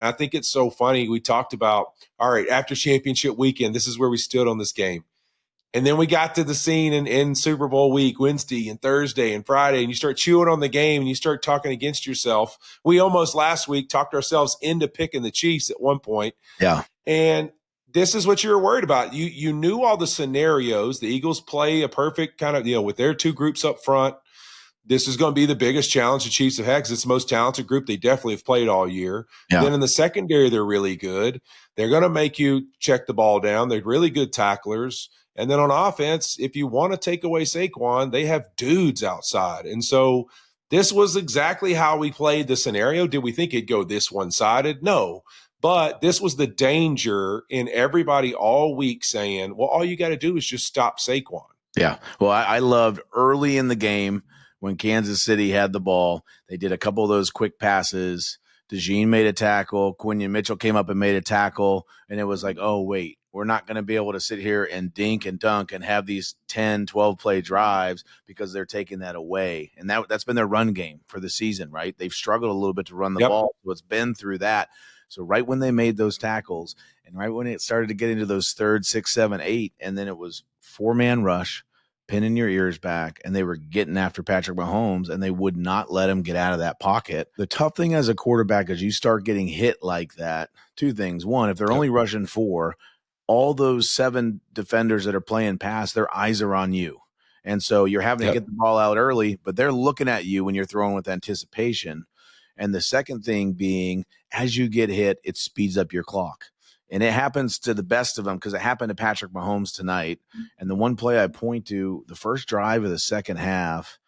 I think it's so funny. We talked about, all right, after championship weekend, this is where we stood on this game. And then we got to the scene in Super Bowl week, Wednesday and Thursday and Friday, and you start chewing on the game and you start talking against yourself. We almost last week talked ourselves into picking the Chiefs at one point. Yeah. And this is what you were worried about. You knew all the scenarios. The Eagles play a perfect kind of, with their two groups up front. This is going to be the biggest challenge the Chiefs have had because it's the most talented group they definitely have played all year. Yeah. Then in the secondary, they're really good. They're going to make you check the ball down. They're really good tacklers. And then on offense, if you want to take away Saquon, they have dudes outside. And so this was exactly how we played the scenario. Did we think it'd go this one-sided? No. But this was the danger in everybody all week saying, well, all you got to do is just stop Saquon. Yeah. Well, I loved early in the game when Kansas City had the ball. They did a couple of those quick passes. DeJean made a tackle. Quinion Mitchell came up and made a tackle. And it was like, oh, wait, we're not going to be able to sit here and dink and dunk and have these 10, 12-play drives because they're taking that away. And that's been their run game for the season, right? They've struggled a little bit to run the ball. So it's been through that. So right when they made those tackles and right when it started to get into those 3rd, 6, 7, 8, and then it was 4-man rush, pinning your ears back, and they were getting after Patrick Mahomes, and they would not let him get out of that pocket. The tough thing as a quarterback is you start getting hit like that. Two things. One, if they're only rushing 4, all those 7 defenders that are playing pass, their eyes are on you. And so you're having to get the ball out early, but they're looking at you when you're throwing with anticipation. And the second thing being, as you get hit, it speeds up your clock. And it happens to the best of them because it happened to Patrick Mahomes tonight. And the one play I point to, the first drive of the second half,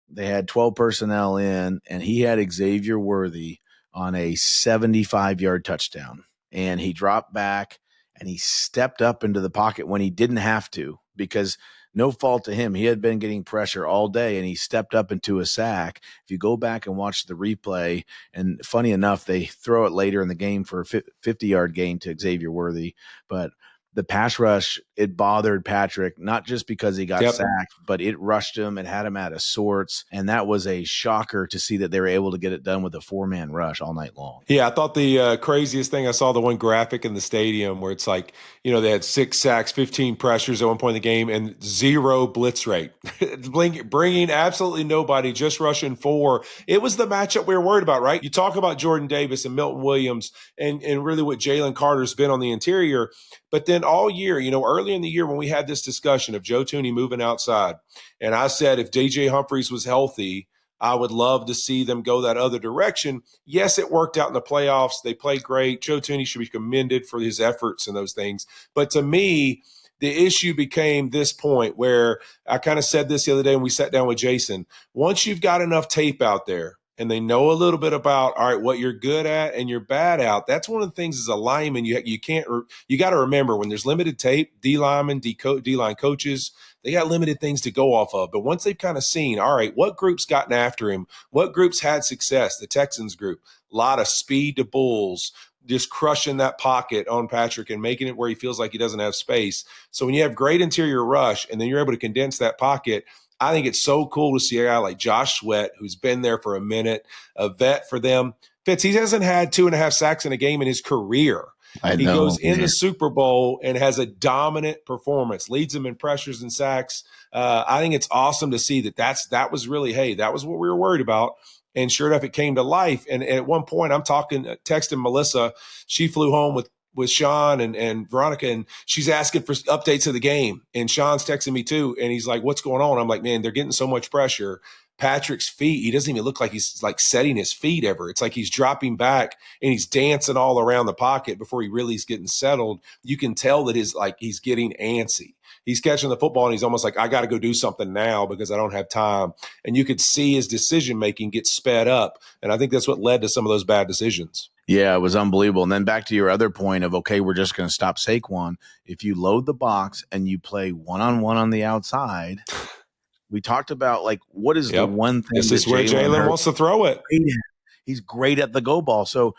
they had 12 personnel in, and he had Xavier Worthy on a 75-yard touchdown. And he dropped back, and he stepped up into the pocket when he didn't have to because no fault to him. He had been getting pressure all day, and he stepped up into a sack. If you go back and watch the replay, and funny enough, they throw it later in the game for a 50-yard gain to Xavier Worthy, but the pass rush, it bothered Patrick, not just because he got sacked, but it rushed him and had him out of sorts. And that was a shocker to see that they were able to get it done with a 4-man rush all night long. Yeah, I thought the craziest thing, I saw the one graphic in the stadium where it's like, they had 6 sacks, 15 pressures at one point in the game, and 0 blitz rate. Bringing absolutely nobody, just rushing 4. It was the matchup we were worried about, right? You talk about Jordan Davis and Milton Williams and really what Jalen Carter's been on the interior. But then all year, early in the year when we had this discussion of Joe Thuney moving outside, and I said if DJ Humphries was healthy, I would love to see them go that other direction. Yes, it worked out in the playoffs. They played great. Joe Thuney should be commended for his efforts and those things. But to me, the issue became this point where I kind of said this the other day when we sat down with Jason. Once you've got enough tape out there, and they know a little bit about, all right, what you're good at and you're bad at. That's one of the things as a lineman, you got to remember when there's limited tape, D-linemen, D-line coaches, they got limited things to go off of. But once they've kind of seen, all right, what group's gotten after him? What groups had success? The Texans group, a lot of speed to bulls, just crushing that pocket on Patrick and making it where he feels like he doesn't have space. So when you have great interior rush and then you're able to condense that pocket, I think it's so cool to see a guy like Josh Sweat, who's been there for a minute, a vet for them. Fitz, he hasn't had 2.5 sacks in a game in his career. He goes in the Super Bowl and has a dominant performance, leads them in pressures and sacks. I think it's awesome to see that was really, that was what we were worried about. And sure enough, it came to life. And at one point, I'm texting Melissa. She flew home with Sean and Veronica, and she's asking for updates of the game. And Sean's texting me too. And he's like, what's going on? I'm like, man, they're getting so much pressure. Patrick's feet, he doesn't even look like he's like setting his feet ever. It's like he's dropping back and he's dancing all around the pocket before he really is getting settled. You can tell that he's getting antsy. He's catching the football and he's almost like, I got to go do something now because I don't have time. And you could see his decision-making get sped up. And I think that's what led to some of those bad decisions. Yeah, it was unbelievable. And then back to your other point of, okay, we're just going to stop Saquon. If you load the box and you play one-on-one on the outside, we talked about, like, what is the one thing this is where Jalen wants to throw it. He's great at the go ball. So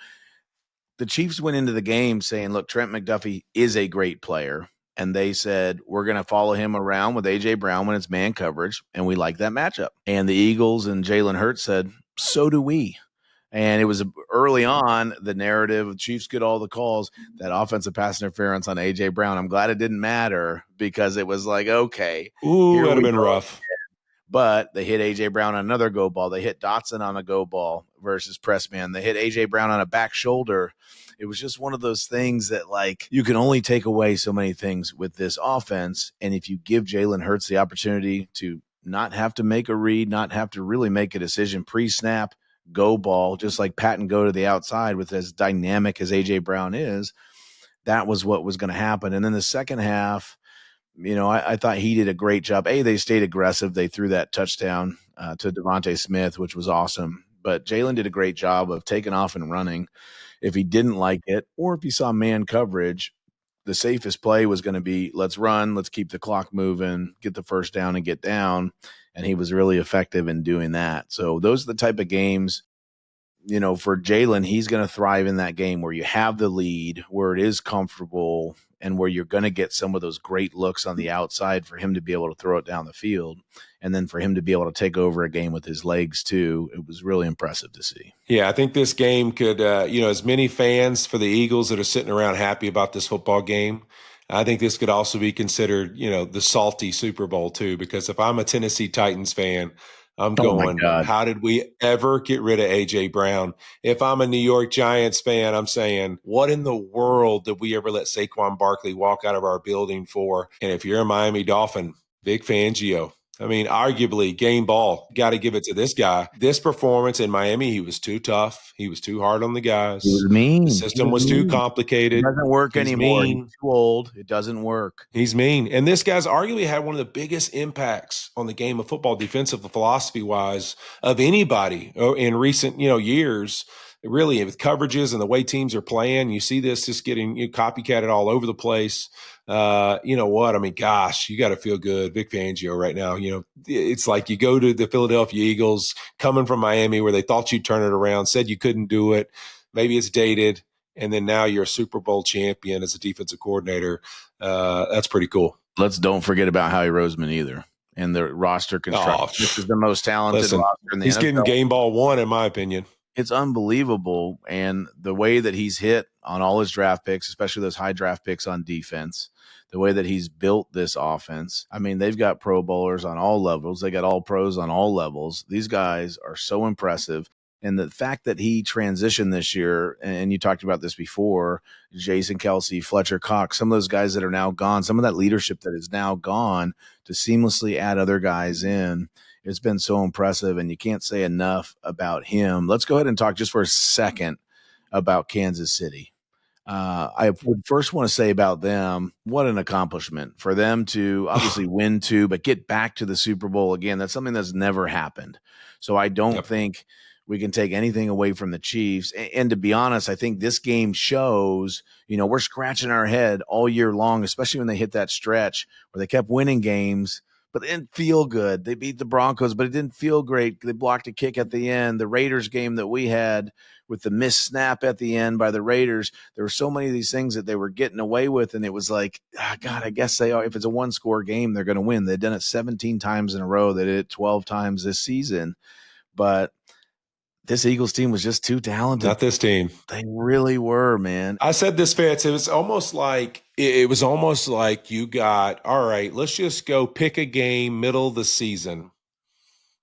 the Chiefs went into the game saying, look, Trent McDuffie is a great player. And they said, we're going to follow him around with A.J. Brown when it's man coverage, and we like that matchup. And the Eagles and Jalen Hurts said, so do we. And it was early on, the narrative, Chiefs get all the calls, that offensive pass interference on A.J. Brown. I'm glad it didn't matter because it was like, okay, Ooh, here that'd have we been go. rough. But they hit A.J. Brown on another go ball. They hit Dotson on a go ball versus press man. They hit A.J. Brown on a back shoulder. It was just one of those things that, like, you can only take away so many things with this offense. And if you give Jalen Hurts the opportunity to not have to make a read, not have to really make a decision pre-snap, go ball, just like pat and go to the outside with as dynamic as A.J. Brown is, that was what was going to happen. And then the second half, I thought he did a great job. They stayed aggressive. They threw that touchdown to Devontae Smith, which was awesome. But Jalen did a great job of taking off and running. If he didn't like it, or if he saw man coverage, the safest play was going to be, let's run, let's keep the clock moving, get the first down and get down. And he was really effective in doing that. So those are the type of games, for Jalen, he's going to thrive in that game where you have the lead, where it is comfortable, and where you're going to get some of those great looks on the outside for him to be able to throw it down the field. And then for him to be able to take over a game with his legs too. It was really impressive to see. Yeah, I think this game could, as many fans for the Eagles that are sitting around happy about this football game, I think this could also be considered, the salty Super Bowl too. Because if I'm a Tennessee Titans fan, I'm Oh my going, God. how did we ever get rid of A.J. Brown? If I'm a New York Giants fan, I'm saying, what in the world did we ever let Saquon Barkley walk out of our building for? And if you're a Miami Dolphin, Vic Fangio, I mean, arguably, game ball. Got to give it to this guy. This performance in Miami, he was too tough. He was too hard on the He guys. was The mean. He system was was too mean. It complicated. doesn't work He's anymore. He's mean. too old. It doesn't work. He's mean. And this guy's arguably had one of the biggest impacts on the game of football, defensive philosophy wise, of anybody in recent, years. Really, with coverages and the way teams are playing, you see this just getting copycatted all over the place. You know what? I mean, gosh, you got to feel good. Vic Fangio right now, it's like you go to the Philadelphia Eagles coming from Miami where they thought you'd turn it around, said you couldn't do it. Maybe it's dated. And then now you're a Super Bowl champion as a defensive coordinator. That's pretty cool. Let's don't forget about Howie Roseman either. And the roster construction. Oh, This is the most talented listen, roster in the he's getting NFL. game ball one, in my opinion. It's unbelievable. And the way that he's hit on all his draft picks, especially those high draft picks on defense, the way that he's built this offense. I mean, they've got Pro Bowlers on all levels. They got all pros on all levels. These guys are so impressive. And the fact that he transitioned this year, and you talked about this before, Jason Kelsey, Fletcher Cox, some of those guys that are now gone, some of that leadership that is now gone, to seamlessly add other guys in, it's been so impressive, and you can't say enough about him. Let's go ahead and talk just for a second about Kansas City. I would first want to say about them, what an accomplishment for them to obviously win two, but get back to the Super Bowl again. That's something that's never happened. So I don't think we can take anything away from the Chiefs. And to be honest, I think this game shows, we're scratching our head all year long, especially when they hit that stretch where they kept winning games, but it didn't feel good. They beat the Broncos, but it didn't feel great. They blocked a kick at the end. The Raiders game that we had with the missed snap at the end by the Raiders, there were so many of these things that they were getting away with, and it was like, God, I guess they are. If it's a one-score game, they're going to win. They've done it 17 times in a row. They did it 12 times this season. But this Eagles team was just too talented. Not this team. They really were, man. I said this, Fitz. It was almost like you got, all right, let's just go pick a game middle of the season.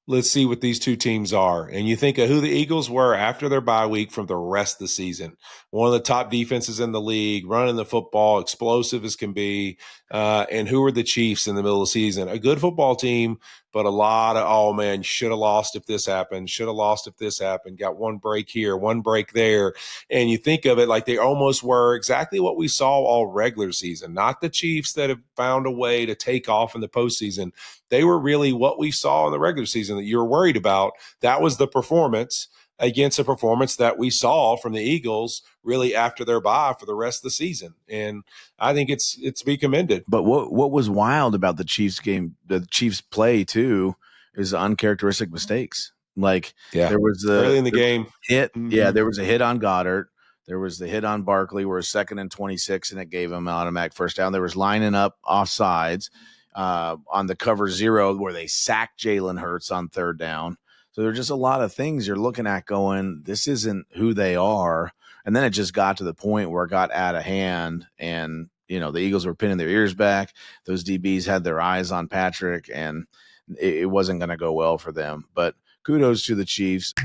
Let's see what these two teams are. And you think of who the Eagles were after their bye week from the rest of the season. One of the top defenses in the league, running the football, explosive as can be. And who were the Chiefs in the middle of the season? A good football team, but a lot of, oh man, should have lost if this happened, should have lost if this happened, got one break here, one break there. And you think of it like they almost were exactly what we saw all regular season, not the Chiefs that have found a way to take off in the postseason. They were really what we saw in the regular season that you were worried about. That was the performance against a performance that we saw from the Eagles really after their bye for the rest of the season. And I think it's to be commended. But what was wild about the Chiefs game, the Chiefs play too, is uncharacteristic mistakes. Like there was early in the game hit. Mm-hmm. Yeah, there was a hit on Goddard. There was the hit on Barkley where 2nd and 26, and it gave him an automatic first down. There was lining up offsides on the cover 0 where they sacked Jalen Hurts on 3rd down. So there's just a lot of things you're looking at going, this isn't who they are. And then it just got to the point where it got out of hand, and the Eagles were pinning their ears back. Those DBs had their eyes on Patrick, and it wasn't going to go well for them. But kudos to the Chiefs.